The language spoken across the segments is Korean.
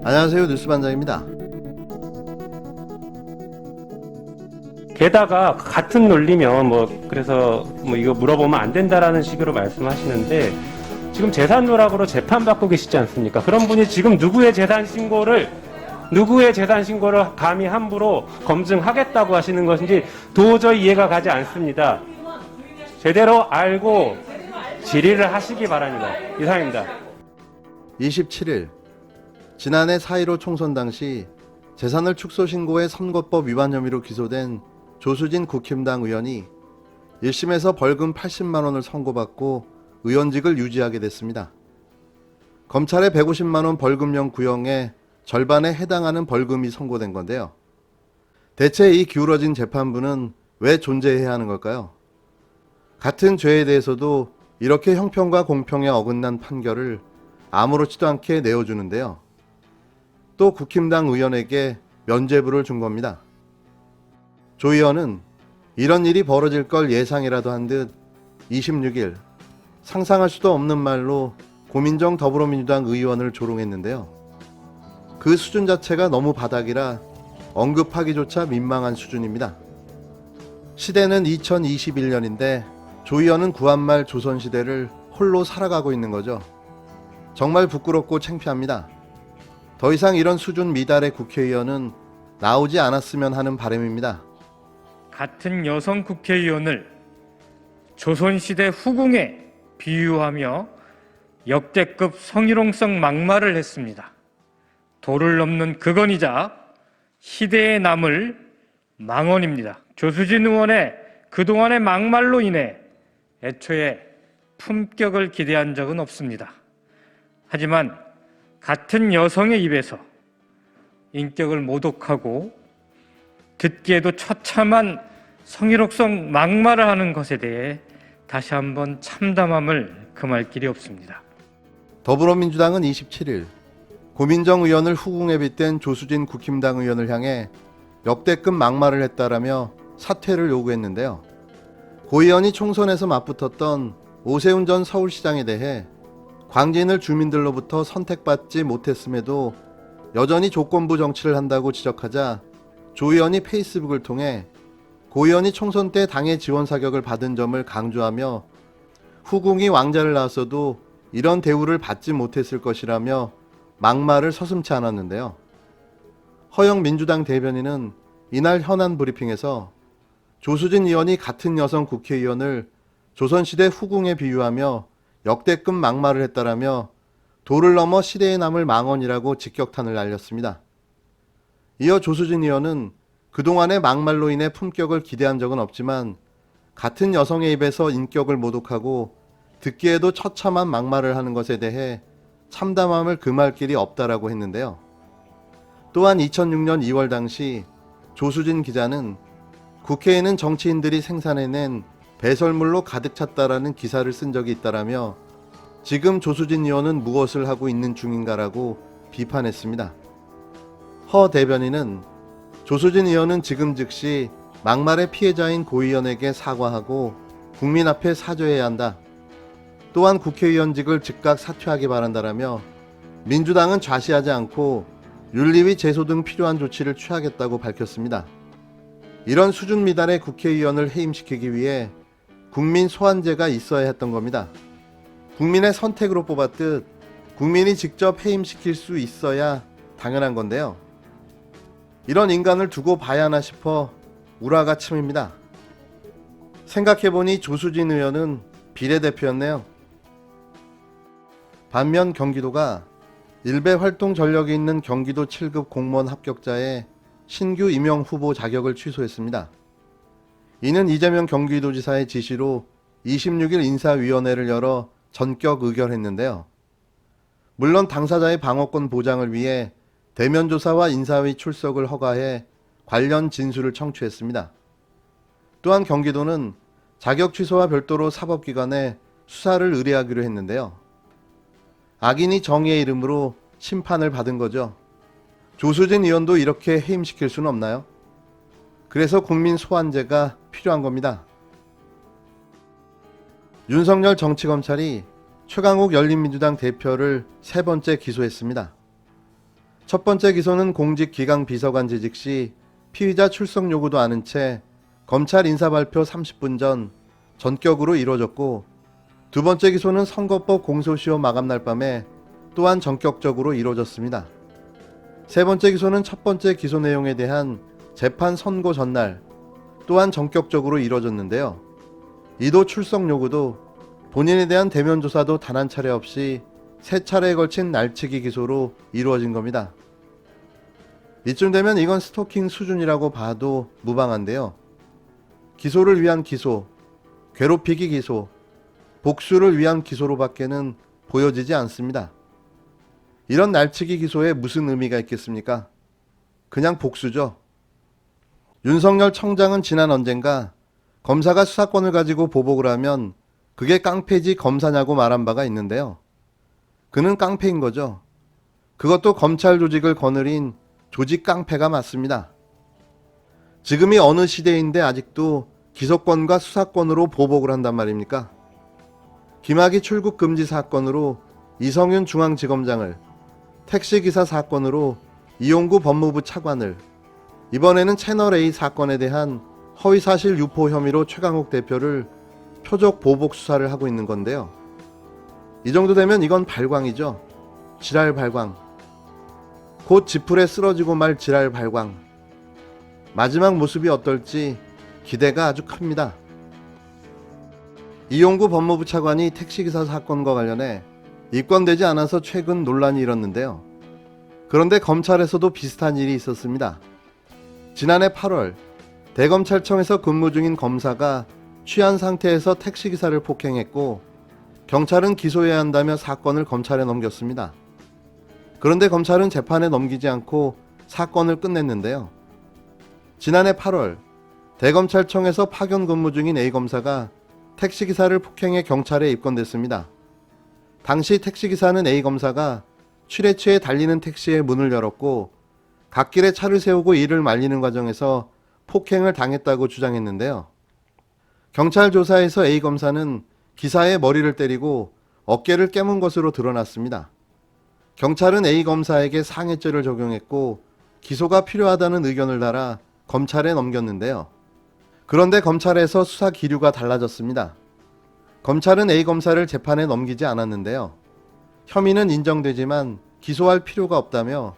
안녕하세요. 뉴스반장입니다. 게다가 같은 논리면 그래서 이거 물어보면 안 된다라는 식으로 말씀하시는데 지금 재산 누락으로 재판받고 계시지 않습니까? 그런 분이 지금 누구의 재산 신고를 감히 함부로 검증하겠다고 하시는 것인지 도저히 이해가 가지 않습니다. 제대로 알고 질의를 하시기 바랍니다. 이상입니다. 27일 지난해 4.15 총선 당시 재산을 축소 신고해 선거법 위반 혐의로 기소된 조수진 국힘당 의원이 1심에서 벌금 80만 원을 선고받고 의원직을 유지하게 됐습니다. 검찰의 150만 원 벌금형 구형의 절반에 해당하는 벌금이 선고된 건데요. 대체 이 기울어진 재판부는 왜 존재해야 하는 걸까요? 같은 죄에 대해서도 이렇게 형평과 공평에 어긋난 판결을 아무렇지도 않게 내어주는데요. 또 국힘당 의원에게 면죄부를 준 겁니다. 조 의원은 이런 일이 벌어질 걸 예상이라도 한 듯 26일 상상할 수도 없는 말로 고민정 더불어민주당 의원을 조롱했는데요. 그 수준 자체가 너무 바닥이라 언급하기조차 민망한 수준입니다. 시대는 2021년인데 조 의원은 구한말 조선시대를 홀로 살아가고 있는 거죠. 정말 부끄럽고 창피합니다. 더 이상 이런 수준 미달의 국회의원은 나오지 않았으면 하는 바람입니다. 같은 여성 국회의원을 조선시대 후궁에 비유하며 역대급 성희롱성 막말을 했습니다. 도를 넘는 극언이자 시대에 남을 망언입니다. 조수진 의원의 그동안의 막말로 인해 애초에 품격을 기대한 적은 없습니다. 하지만 같은 여성의 입에서 인격을 모독하고 듣기에도 처참한 성희롱성 막말을 하는 것에 대해 다시 한번 참담함을 금할 길이 없습니다. 더불어민주당은 27일 고민정 의원을 후궁에 빗댄 조수진 국힘당 의원을 향해 역대급 막말을 했다라며 사퇴를 요구했는데요. 고 의원이 총선에서 맞붙었던 오세훈 전 서울시장에 대해 광진을 주민들로부터 선택받지 못했음에도 여전히 조건부 정치를 한다고 지적하자 조 의원이 페이스북을 통해 고 의원이 총선 때 당의 지원 사격을 받은 점을 강조하며 후궁이 왕자를 낳았어도 이런 대우를 받지 못했을 것이라며 막말을 서슴지 않았는데요. 허영 민주당 대변인은 이날 현안 브리핑에서 조수진 의원이 같은 여성 국회의원을 조선시대 후궁에 비유하며 역대급 막말을 했다라며 도를 넘어 시대에 남을 망언이라고 직격탄을 날렸습니다. 이어 조수진 의원은 그동안의 막말로 인해 품격을 기대한 적은 없지만 같은 여성의 입에서 인격을 모독하고 듣기에도 처참한 막말을 하는 것에 대해 참담함을 금할 길이 없다라고 했는데요. 또한 2006년 2월 당시 조수진 기자는 국회에는 정치인들이 생산해낸 배설물로 가득 찼다라는 기사를 쓴 적이 있다라며 지금 조수진 의원은 무엇을 하고 있는 중인가라고 비판했습니다. 허 대변인은 조수진 의원은 지금 즉시 막말의 피해자인 고 의원에게 사과하고 국민 앞에 사죄해야 한다. 또한 국회의원직을 즉각 사퇴하기 바란다라며 민주당은 좌시하지 않고 윤리위 제소 등 필요한 조치를 취하겠다고 밝혔습니다. 이런 수준 미달의 국회의원을 해임시키기 위해 국민 소환제가 있어야 했던 겁니다. 국민의 선택으로 뽑았듯 국민이 직접 해임시킬 수 있어야 당연한 건데요. 이런 인간을 두고 봐야 하나 싶어 우라가 침입니다. 생각해보니 조수진 의원은 비례대표였네요. 반면 경기도가 일베 활동 전력이 있는 경기도 7급 공무원 합격자의 신규 임용 후보 자격을 취소했습니다. 이는 이재명 경기도지사의 지시로 26일 인사위원회를 열어 전격 의결했는데요. 물론 당사자의 방어권 보장을 위해 대면 조사와 인사위 출석을 허가해 관련 진술을 청취했습니다. 또한 경기도는 자격 취소와 별도로 사법기관에 수사를 의뢰하기로 했는데요. 악인이 정의의 이름으로 심판을 받은 거죠. 조수진 의원도 이렇게 해임시킬 수는 없나요? 그래서 국민 소환제가 필요한 겁니다. 윤석열 정치검찰이 최강욱 열린민주당 대표를 세 번째 기소했습니다. 첫 번째 기소는 공직기강 비서관 재직 시 피의자 출석 요구도 않은 채 검찰 인사발표 30분 전 전격으로 이루어졌고, 두 번째 기소는 선거법 공소시효 마감날 밤에 또한 전격적으로 이루어졌습니다. 세 번째 기소는 첫 번째 기소 내용에 대한 재판 선고 전날 또한 전격적으로 이루어졌는데요. 이도 출석 요구도 본인에 대한 대면 조사도 단 한 차례 없이 세 차례에 걸친 날치기 기소로 이루어진 겁니다. 이쯤 되면 이건 스토킹 수준이라고 봐도 무방한데요. 기소를 위한 기소, 괴롭히기 기소, 복수를 위한 기소로 밖에는 보여지지 않습니다. 이런 날치기 기소에 무슨 의미가 있겠습니까? 그냥 복수죠. 윤석열 청장은 지난 언젠가 검사가 수사권을 가지고 보복을 하면 그게 깡패지 검사냐고 말한 바가 있는데요. 그는 깡패인 거죠. 그것도 검찰 조직을 거느린 조직 깡패가 맞습니다. 지금이 어느 시대인데 아직도 기소권과 수사권으로 보복을 한단 말입니까? 김학의 출국 금지 사건으로 이성윤 중앙지검장을, 택시기사 사건으로 이용구 법무부 차관을, 이번에는 채널A 사건에 대한 허위사실 유포 혐의로 최강욱 대표를 표적 보복 수사를 하고 있는 건데요. 이 정도 되면 이건 발광이죠. 지랄 발광. 곧 지풀에 쓰러지고 말 지랄 발광. 마지막 모습이 어떨지 기대가 아주 큽니다. 이용구 법무부 차관이 택시기사 사건과 관련해 입건되지 않아서 최근 논란이 일었는데요. 그런데 검찰에서도 비슷한 일이 있었습니다. 지난해 8월 대검찰청에서 근무 중인 검사가 취한 상태에서 택시기사를 폭행했고, 경찰은 기소해야 한다며 사건을 검찰에 넘겼습니다. 그런데 검찰은 재판에 넘기지 않고 사건을 끝냈는데요. 지난해 8월 대검찰청에서 파견 근무 중인 A검사가 택시기사를 폭행해 경찰에 입건됐습니다. 당시 택시기사는 A검사가 취례취에 달리는 택시의 문을 열었고 갓길에 차를 세우고 이를 말리는 과정에서 폭행을 당했다고 주장했는데요. 경찰 조사에서 A검사는 기사의 머리를 때리고 어깨를 깨문 것으로 드러났습니다. 경찰은 A검사에게 상해죄를 적용했고 기소가 필요하다는 의견을 달아 검찰에 넘겼는데요. 그런데 검찰에서 수사 기류가 달라졌습니다. 검찰은 A검사를 재판에 넘기지 않았는데요. 혐의는 인정되지만 기소할 필요가 없다며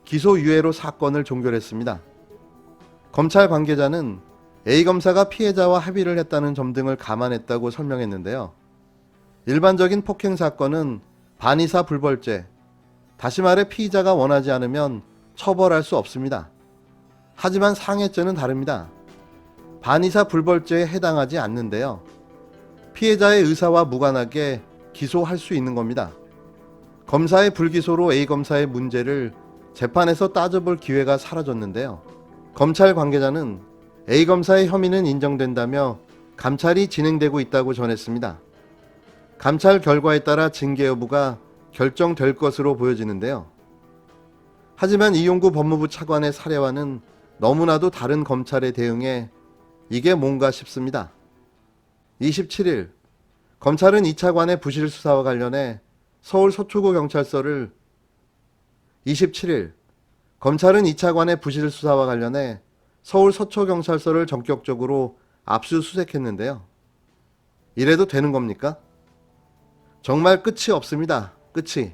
기소유예로 사건을 종결했습니다. 검찰 관계자는 A검사가 피해자와 합의를 했다는 점 등을 감안했다고 설명했는데요. 일반적인 폭행 사건은 반의사 불벌죄, 다시 말해 피의자가 원하지 않으면 처벌할 수 없습니다. 하지만 상해죄는 다릅니다. 반의사 불벌죄에 해당하지 않는데요. 피해자의 의사와 무관하게 기소할 수 있는 겁니다. 검사의 불기소로 A검사의 문제를 재판에서 따져볼 기회가 사라졌는데요. 검찰 관계자는 A검사의 혐의는 인정된다며 감찰이 진행되고 있다고 전했습니다. 감찰 결과에 따라 징계 여부가 결정될 것으로 보여지는데요. 하지만 이용구 법무부 차관의 사례와는 너무나도 다른 검찰의 대응에 이게 뭔가 싶습니다. 27일 검찰은 이 차관의 부실 수사와 관련해 서울 서초구 경찰서를 27일 검찰은 이 차관의 부실 수사와 관련해 서울 서초경찰서를 전격적으로 압수수색했는데요. 이래도 되는 겁니까? 정말 끝이 없습니다. 끝이.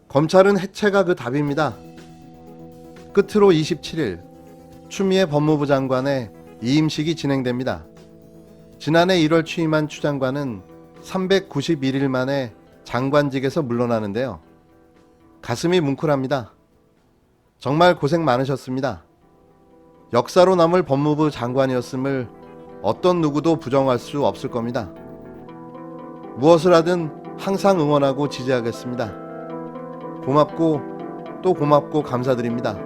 검찰은 해체가 그 답입니다. 끝으로 27일 추미애 법무부 장관의 이임식이 진행됩니다. 지난해 1월 취임한 추 장관은 391일 만에 장관직에서 물러나는데요. 가슴이 뭉클합니다. 정말 고생 많으셨습니다. 역사로 남을 법무부 장관이었음을 어떤 누구도 부정할 수 없을 겁니다. 무엇을 하든 항상 응원하고 지지하겠습니다. 고맙고 또 고맙고 감사드립니다.